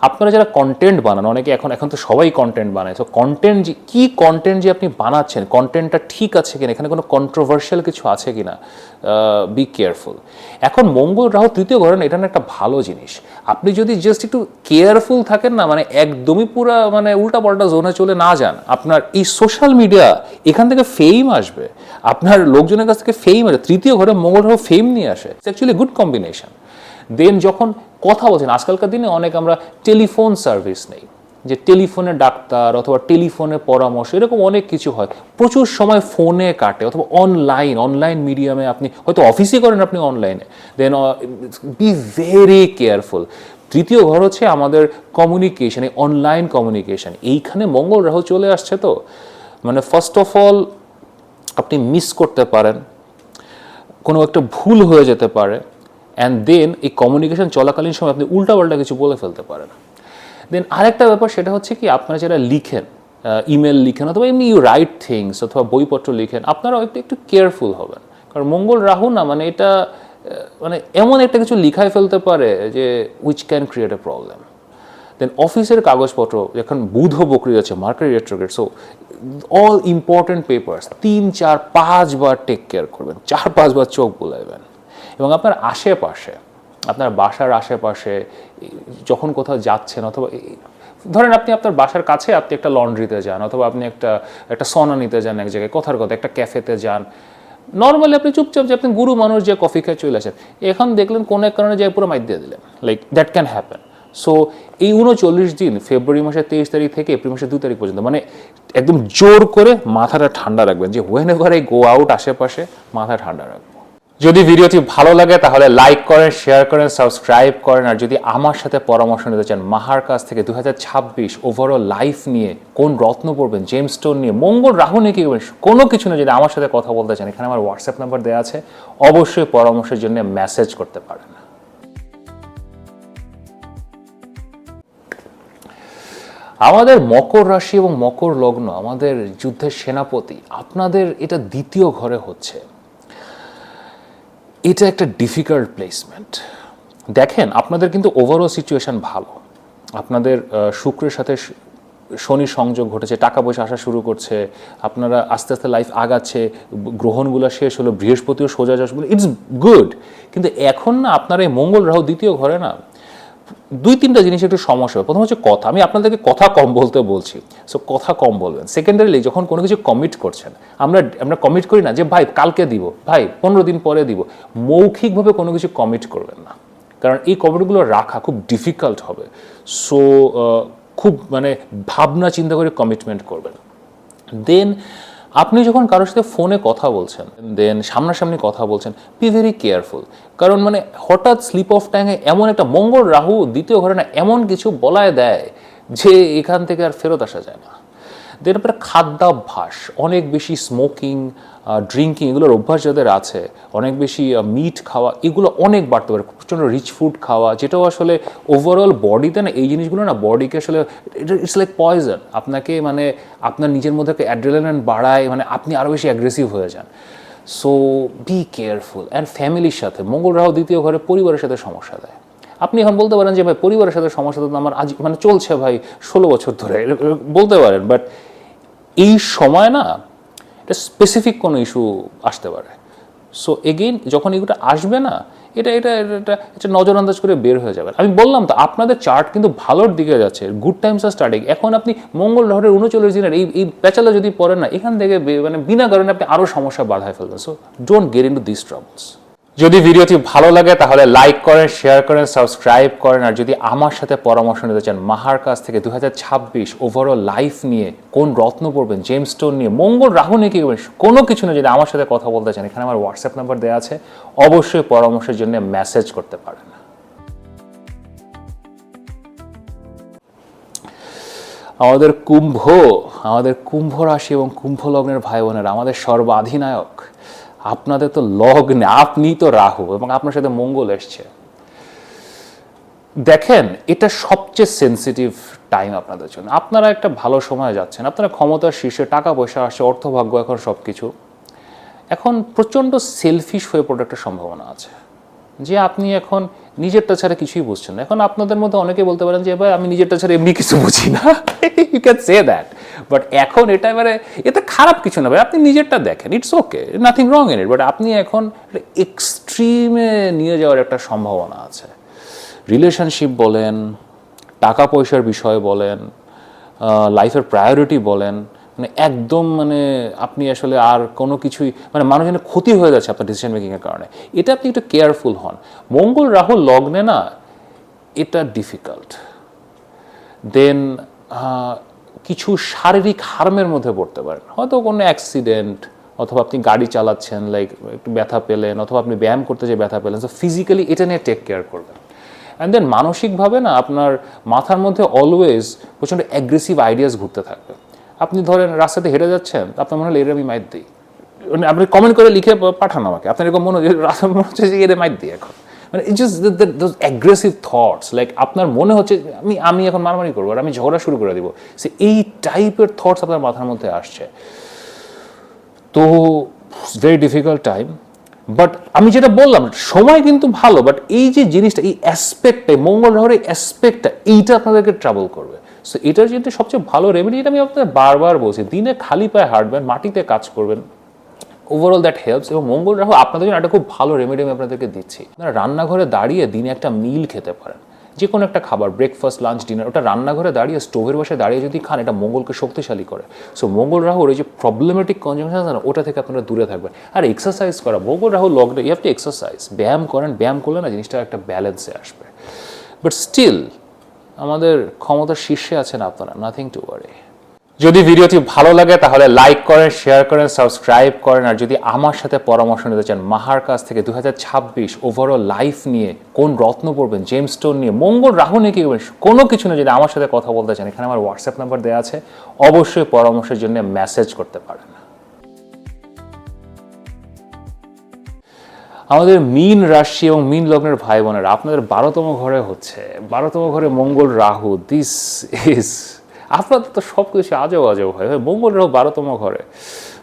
আপনারা যারা কন্টেন্ট বানান, অনেকে এখন তো সবাই কন্টেন্ট বানায়, তো কন্টেন্ট যে আপনি বানাচ্ছেন, কন্টেন্টটা ঠিক আছে কিনা, এখানে কোনো কন্ট্রোভার্সিয়াল কিছু আছে কিনা, বি কেয়ারফুল। এখন মঙ্গল রাহু তৃতীয় ঘরে, এটা না একটা ভালো জিনিস। আপনি যদি জাস্ট একটু কেয়ারফুল থাকেন না, মানে একদমই পুরো মানে উল্টাপাল্টা জোনে চলে না যান, আপনার এই সোশ্যাল মিডিয়া এখান থেকে ফেম আসবে, আপনার লোকজনের কাছ থেকে ফেম আসবে। তৃতীয় ঘরে মঙ্গল রাহু ফেম নিয়ে আসে, ইটস অ্যাকচুয়ালি গুড কম্বিনেশন। দেন যখন কথা বলছেন, আজকালকার দিনে অনেক আমরা টেলিফোন সার্ভিস নেই, যে টেলিফোনে ডাক্তার অথবা টেলিফোনে পরামর্শ, এরকম অনেক কিছু হয়। প্রচুর সময় ফোনে কাটে, অথবা অনলাইন মিডিয়ামে, আপনি হয়তো অফিসে করেন, আপনি অনলাইনে। দেন বি ভেরি কেয়ারফুল। তৃতীয় ঘর হচ্ছে আমাদের কমিউনিকেশন, এই অনলাইন কমিউনিকেশন। এইখানে মঙ্গল রাহু চলে আসছে, তো মানে ফার্স্ট অফ অল আপনি মিস করতে পারেন, কোনো একটা ভুল হয়ে যেতে পারে, অ্যান্ড দেন এই কমিউনিকেশন চলাকালীন সময় আপনি উল্টাপাল্টা কিছু বলে ফেলতে পারেন। দেন আরেকটা ব্যাপার, সেটা হচ্ছে কি আপনারা যারা লিখেন, ইমেল লিখেন অথবা এমনি ইউ রাইট থিংস অথবা বইপত্র লিখেন, আপনারাও একটু কেয়ারফুল হবেন। কারণ মঙ্গল রাহু না মানে এটা মানে এমন একটা কিছু লিখায় ফেলতে পারে যে which can create a problem. Then অফিসের কাগজপত্র, এখন বুধ বকরি আছে, Mercury retrograde, so all important papers 3-4-5 বার টেক কেয়ার করবেন, 4-5 বার চোখ বুলাইবেন। এবং আপনার আশেপাশে, আপনার বাসার আশেপাশে যখন কোথাও যাচ্ছেন, অথবা ধরেন আপনি আপনার বাসার কাছে আপনি একটা লন্ড্রিতে যান, অথবা আপনি একটা সনা নিতে যান এক জায়গায়, কথার কথা একটা ক্যাফেতে যান, নর্মালি আপনি চুপচাপ যে আপনি গুরু মানুষ যে কফি খেয়ে চলে আসেন, এখন দেখলেন কোনো এক কারণে যায় পুরো মাইর দিয়ে দিলেন, like that can happen. So এই 39 দিন, ফেব্রুয়ারি মাসের 23 তারিখ থেকে এপ্রিল মাসের 2 তারিখ পর্যন্ত, মানে একদম জোর করে মাথাটা ঠান্ডা রাখবেন যে when ever I go out, আশেপাশে মাথা ঠান্ডা রাখবো। যদি ভিডিওটি ভালো লাগে তাহলে লাইক করেন, শেয়ার করেন, সাবস্ক্রাইব করেন। আর যদি আমার সাথে পরামর্শ নিতে চান মাহার কাছ থেকে 2026 ওভারঅল লাইফ নিয়ে, কোন রত্ন পড়বেন, জেমস্টোন নিয়ে, মঙ্গল রাহু নিয়ে কি করবেন, কোনো কিছু না, যদি আমার সাথে কথা বলতে চান, এখানে আমার হোয়াটসঅ্যাপ নাম্বার দেওয়া আছে, অবশ্যই পরামর্শের জন্য মেসেজ করতে পারেন। আমাদের মকর রাশি এবং মকর লগ্ন, আমাদের যুদ্ধের সেনাপতি, আপনাদের এটা দ্বিতীয় ঘরে হচ্ছে। এটা একটা ডিফিকাল্ট প্লেসমেন্ট। দেখেন আপনাদের কিন্তু ওভারঅল সিচুয়েশন ভালো, আপনাদের শুক্রের সাথে শনি সংযোগ ঘটেছে, টাকা পয়সা আসা শুরু করছে, আপনারা আস্তে আস্তে লাইফ আগাচ্ছে, গ্রহণগুলো শেষ হলো, বৃহস্পতিও সোজা যাস, ইটস গুড। কিন্তু এখন না আপনার এই মঙ্গল রাহু দ্বিতীয় ঘরে না 2-3টা জিনিস একটু সমস্যা হবে। প্রথম হচ্ছে কথা, আমি আপনাদেরকে কথা কম বলতে বলছি, সো কথা কম বলবেন। সেকেন্ডারিলি যখন কোনো কিছু কমিট করছেন, আমরা কমিট করি না যে ভাই কালকে দিব, ভাই 15 দিন পরে দিব, মৌখিকভাবে কোনো কিছু কমিট করবেন না, কারণ এই কমিটগুলো রাখা খুব ডিফিকাল্ট হবে। সো খুব মানে ভাবনা চিন্তা করে কমিটমেন্ট করবেন। দেন আপনি যখন কারোর সাথে ফোনে কথা বলছেন, দেন সামনাসামনি কথা বলছেন, বি ভেরি কেয়ারফুল। কারণ মানে হঠাৎ স্লিপ অফ টাইমে এমন একটা মঙ্গল রাহু দ্বিতীয় ঘরে না এমন কিছু বলায় দেয় যে এখান থেকে আর ফেরত আসা যায় না। দেন আপনার খাদ্যাভ্যাস, অনেক বেশি স্মোকিং, ড্রিঙ্কিং, এগুলোর অভ্যাস যাদের আছে, অনেক বেশি মিট খাওয়া, এগুলো অনেক বাড়তে পারে। প্রচণ্ড রিচ ফুড খাওয়া, যেটাও আসলে ওভারঅল বডিতে না, এই জিনিসগুলো না বডিকে আসলে ইটস লাইক পয়জন, আপনাকে মানে আপনার নিজের মধ্যে অ্যাড্রিনালিন বাড়ায়, মানে আপনি আরও বেশি অ্যাগ্রেসিভ হয়ে যান। So be careful. অ্যান্ড ফ্যামিলির সাথে মঙ্গল রাহু দ্বিতীয় ঘরে পরিবারের সাথে সমস্যা দেয়। আপনি এখন বলতে পারেন যে ভাই পরিবারের সাথে সমস্যা তো আমার আজ মানে চলছে ভাই 16 বছর ধরে, বলতে পারেন, বাট এই সময় না এটা স্পেসিফিক কোনো ইস্যু আসতে পারে। সো এগেইন যখন এগুলো আসবে না, এটা এটা এটা এটা নজরআন্দাজ করে বের হয়ে যাবে। আমি বললাম তো আপনাদের চার্ট কিন্তু ভালোর দিকে যাচ্ছে, গুড টাইমস আর স্টার্টিং। এখন আপনি মঙ্গল রাহুর 39 দিনের এই প্যাচালা যদি পড়েন না, এখান থেকে মানে বিনা কারণে আপনি আরও সমস্যা বাড়ায় ফেলবেন। So don't get into this troubles. যদি ভিডিওটি ভালো লাগে তাহলে লাইক করেন, শেয়ার করেন, সাবস্ক্রাইব করেন। আর যদি আমার সাথে পরামর্শ নিতে চান মাহার কাছ থেকে 2026 ওভারঅল লাইফ নিয়ে, কোন রত্ন পড়বেন, জেমস্টোন নিয়ে, মঙ্গল রাহু নিয়ে কি করবেন, কোনো কিছু না, যদি আমার সাথে কথা বলতে চান, এখানে আমার হোয়াটসঅ্যাপ নাম্বার দেওয়া আছে, অবশ্যই পরামর্শের জন্য মেসেজ করতে পারেন। আমাদের কুম্ভ রাশি এবং কুম্ভ লগ্নের ভাই বোনেরা, আমাদের সর্বাধিনায়ক, আপনাদের তো লগ্নে আপনি তো রাহু এবং আপনার সাথে মঙ্গল এসছে। দেখেন এটা সবচেয়ে সেন্সিটিভ টাইম আপনাদের জন্য। আপনারা একটা ভালো সময় যাচ্ছেন, আপনারা ক্ষমতার শীর্ষে, টাকা পয়সা আসছে, অর্থভাগ্য এখন সব কিছু। এখন প্রচণ্ড সেলফিশ হয়ে পড়ার একটা সম্ভাবনা আছে, যে আপনি এখন নিজেরটা ছাড়া কিছুই বুঝছেন না। এখন আপনাদের মধ্যে অনেকে বলতে পারেন যে ভাই আমি নিজেরটা ছাড়া এমনি কিছু বুঝি না, you can say that, but এখন এটা এবারে এতে খারাপ কিছু না ভাই, আপনি নিজেরটা দেখেন, it's okay, nothing wrong in it, but আপনি এখন এক্সট্রিমে নিয়ে যাওয়ার একটা সম্ভাবনা আছে। রিলেশনশিপ বলেন, টাকা পয়সার বিষয় বলেন, লাইফের প্রায়োরিটি বলেন, মানে একদম মানে আপনি আসলে আর কোনো কিছুই মানে মানুষজনের ক্ষতি হয়ে যাচ্ছে আপনার ডিসিশন মেকিংয়ের কারণে। এটা আপনি একটু কেয়ারফুল হন। মঙ্গল রাহু লগ্নে না এটা ডিফিকাল্ট। দেন কিছু শারীরিক হার্মের মধ্যে পড়তে পারেন, হয়তো কোনো অ্যাক্সিডেন্ট, অথবা আপনি গাড়ি চালাচ্ছেন লাইক একটু ব্যথা পেলেন, অথবা আপনি ব্যায়াম করতে যেয়ে ব্যথা পেলেন। সো ফিজিক্যালি এটা নিয়ে টেক কেয়ার করবেন। অ্যান্ড দেন মানসিকভাবে না আপনার মাথার মধ্যে অলওয়েজ প্রচণ্ড অ্যাগ্রেসিভ আইডিয়াস ঘুরতে থাকবে। আপনি ধরেন রাস্তাতে হেঁটে যাচ্ছেন, আপনার মনে হলো এর আমি মাইর দিই, মানে আপনি কমেন্ট করে লিখে পাঠান আমাকে, আপনার এরকম মনে হচ্ছে যে এর মাইর দিই এখন, মানে it's just those aggressive thoughts, like আপনার মনে হচ্ছে আমি এখন মারামারি করবো আর আমি ঝগড়া শুরু করে দিব, সে এই টাইপের থটস আপনার মাথার মধ্যে আসছে। তো ভেরি ডিফিকাল্ট টাইম। বাট আমি যেটা বললাম সময় কিন্তু ভালো, বাট এই যে জিনিসটা, এই অ্যাসপেক্টটা, মঙ্গল গ্রহের এই অ্যাসপেক্টটা, এইটা আপনাদেরকে ট্রাবল করবে। সো এটার যেটা সবচেয়ে ভালো রেমেডি, এটা আমি আপনাদের বারবার বলছি, দিনে খালি পায়ে হাঁটবেন, মাটিতে কাজ করবেন, ওভারঅল দ্যাট হেল্পস। এবং মঙ্গল গ্রহ আপনাদের জন্য একটা খুব ভালো রেমেডি আমি আপনাদেরকে দিচ্ছি। আপনারা রান্নাঘরে দাঁড়িয়ে দিনে একটা মিল খেতে পারেন, যে কোনো একটা খাবার, ব্রেকফাস্ট, লাঞ্চ, ডিনার, ওটা রান্নাঘরে দাঁড়িয়ে স্টোভের বসে দাঁড়িয়ে যদি খান, এটা মঙ্গলকে শক্তিশালী করে। সো মঙ্গল রাহুর এই যে প্রবলেমেটিক কনজাংশন আছে না, ওটা থেকে আপনারা দূরে থাকবেন। আর এক্সারসাইজ করা, Mangal Rahu lockdown, you have to exercise, ব্যায়াম করেন, ব্যায়াম করলে না জিনিসটা একটা ব্যালেন্সে আসবে। বাট স্টিল আমাদের ক্ষমতার শীর্ষে আছেন আপনারা, নাথিং টু ওয়ারি। যদি ভিডিওটি ভালো লাগে তাহলে লাইক করেন, শেয়ার করেন, সাবস্ক্রাইব করেন। আর যদি আমার সাথে পরামর্শ নিতে চান মাহার কাছ থেকে 2026 ওভারঅল লাইফ নিয়ে, কোন রত্ন পড়বেন, জেমস স্টোন নিয়ে, মঙ্গল রাহু নিয়ে কি করবেন, কোনো কিছু নিয়ে যদি আমার সাথে কথা বলতে চান, এখানে আমার হোয়াটসঅ্যাপ নাম্বার দেওয়া আছে, অবশ্যই পরামর্শের জন্য মেসেজ করতে পারেন। আমাদের মীন রাশি এবং মীন লগ্নের ভাই বোনেরা, আপনাদের 12তম ঘরে হচ্ছে, 12তম ঘরে মঙ্গল রাহু, দিস ইজ, আপনাদের তো সব কিছু আজও আজও হয়, মঙ্গল রাহু 12তম ঘরে।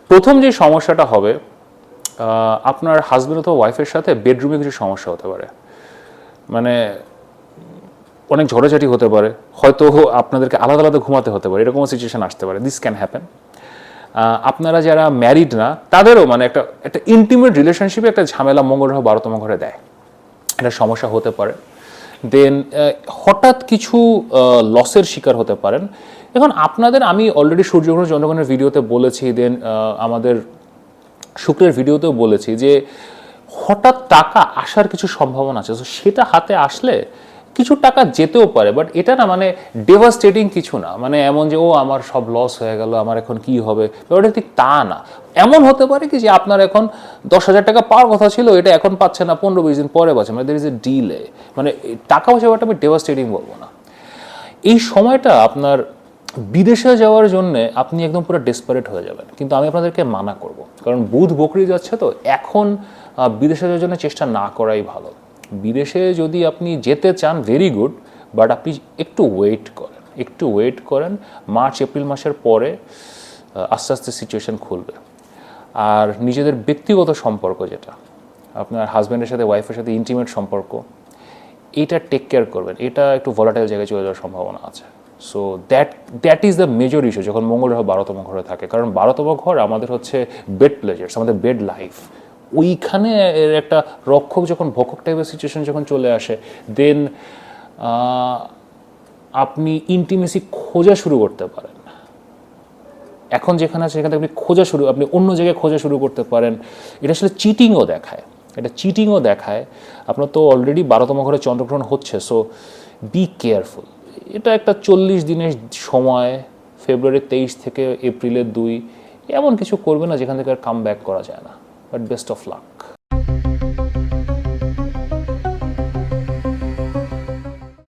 প্রথম যে সমস্যাটা হবে, আপনার হাজব্যান্ড অথবা ওয়াইফের সাথে বেডরুমে কিছু সমস্যা হতে পারে, মানে অনেক ঝড়াঝাটি হতে পারে, হয়তো আপনাদেরকে আলাদা আলাদা ঘুমাতে হতে পারে, এরকম সিচুয়েশন আসতে পারে, দিস ক্যান হ্যাপেন। আপনারা যারা ম্যারিড না, তাদেরও মানে একটা ইন্টিমেট রিলেশনশিপে একটা ঝামেলা মঙ্গল রাহু 12তম ঘরে দেয়, একটা সমস্যা হতে পারে। দেন হঠাৎ কিছু লসের শিকার হতে পারেন। এখন আপনাদের, আমি অলরেডি সূর্যগ্রহণ চন্দ্রগ্রহণের ভিডিওতে বলেছি, দেন আমাদের শুক্রের ভিডিওতেও বলেছি যে হঠাৎ টাকা আসার কিছু সম্ভাবনা আছে। সেটা হাতে আসলে কিছু টাকা যেতেও পারে, বাট এটা না মানে ডেভাস্টেটিং কিছু না, মানে এমন যে ও আমার সব লস হয়ে গেল, আমার এখন কি হবে, ব্যাপারটা ঠিক তা না। এমন হতে পারে কি যে আপনার এখন 10,000 টাকা পাওয়ার কথা ছিল, এটা এখন পাচ্ছে না, 15-20 দিন পরে পাচ্ছে, মানে দের ইজ এ ডিলে, মানে টাকা পয়সা ব্যাপারটা আমি ডেভাস্টেটিং বলবো না। এই সময়টা আপনার বিদেশে যাওয়ার জন্য আপনি একদম পুরো ডেসপারেট হয়ে যাবেন, কিন্তু আমি আপনাদেরকে মানা করব, কারণ বুধ বকরি যাচ্ছে, তো এখন বিদেশে যাওয়ার জন্য চেষ্টা না করাই ভালো। বিদেশে যদি আপনি যেতে চান, ভেরি গুড, বাট আপনি একটু ওয়েট করেন, মার্চ এপ্রিল মাসের পরে আস্তে আস্তে সিচুয়েশন খুলবে। আর নিজেদের ব্যক্তিগত সম্পর্ক, যেটা আপনার হাজব্যান্ডের সাথে, ওয়াইফের সাথে ইন্টিমেট সম্পর্ক, এটা টেক কেয়ার করবেন, এটা একটু ভলাটাইল জায়গায় চলে যাওয়ার সম্ভাবনা আছে। So that is the major issue যখন মঙ্গল রাহু 12তম ঘরে থাকে, কারণ 12তম ঘর আমাদের হচ্ছে বেড প্লেজার্স, আমাদের বেড লাইফ, ওইখানে এর একটা রক্ষক যখন ভক্ষক টাইপের সিচুয়েশন যখন চলে আসে, দেন আপনি ইন্টিমেসি খোঁজা শুরু করতে পারেন। এখন যেখানে আছে সেখানে আপনি অন্য জায়গায় খোঁজা শুরু করতে পারেন। এটা আসলে চিটিংও দেখায়। আপনার তো অলরেডি 12তম ঘরে চন্দ্রগ্রহণ হচ্ছে, সো বি কেয়ারফুল। এটা একটা 40 দিনের সময়, ফেব্রুয়ারি 23 থেকে এপ্রিলের 2, এমন কিছু করবে না যেখান থেকে আর কাম ব্যাক করা যায় না, বাট বেস্ট অফ লাক।